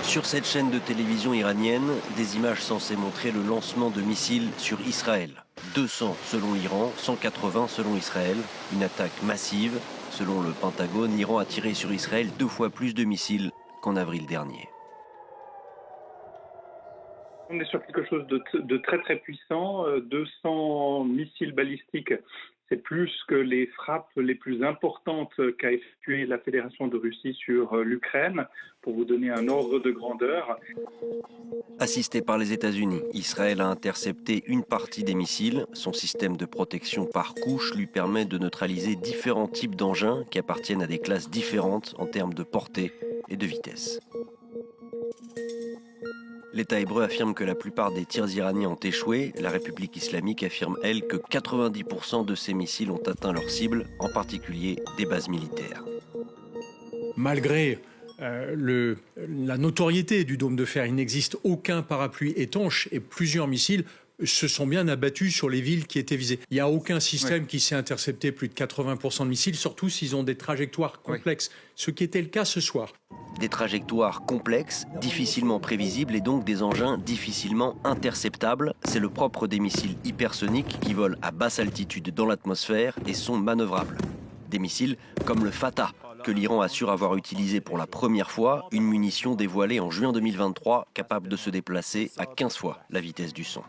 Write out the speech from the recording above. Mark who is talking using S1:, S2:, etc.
S1: Sur cette chaîne de télévision iranienne, des images censées montrer le lancement de missiles sur Israël. 200 selon l'Iran, 180 selon Israël. Une attaque massive. Selon le Pentagone, l'Iran a tiré sur Israël 2 fois plus de missiles qu'en avril dernier.
S2: On est sur quelque chose de très très puissant. 200 missiles balistiques, c'est plus que les frappes les plus importantes qu'a effectuées la Fédération de Russie sur l'Ukraine, pour vous donner un ordre de grandeur.
S1: Assisté par les États-Unis, Israël a intercepté une partie des missiles. Son système de protection par couche lui permet de neutraliser différents types d'engins qui appartiennent à des classes différentes en termes de portée et de vitesse. L'État hébreu affirme que la plupart des tirs iraniens ont échoué. La République islamique affirme, elle, que 90% de ces missiles ont atteint leur cible, en particulier des bases militaires.
S3: Malgré la notoriété du dôme de fer, il n'existe aucun parapluie étanche et plusieurs missiles se sont bien abattus sur les villes qui étaient visées. Il n'y a aucun système qui s'est intercepté plus de 80% de missiles, surtout s'ils ont des trajectoires complexes, ce qui était le cas ce soir.
S1: Des trajectoires complexes, difficilement prévisibles et donc des engins difficilement interceptables. C'est le propre des missiles hypersoniques qui volent à basse altitude dans l'atmosphère et sont manœuvrables. Des missiles comme le Fatah, que l'Iran assure avoir utilisé pour la première fois, une munition dévoilée en juin 2023 capable de se déplacer à 15 fois la vitesse du son.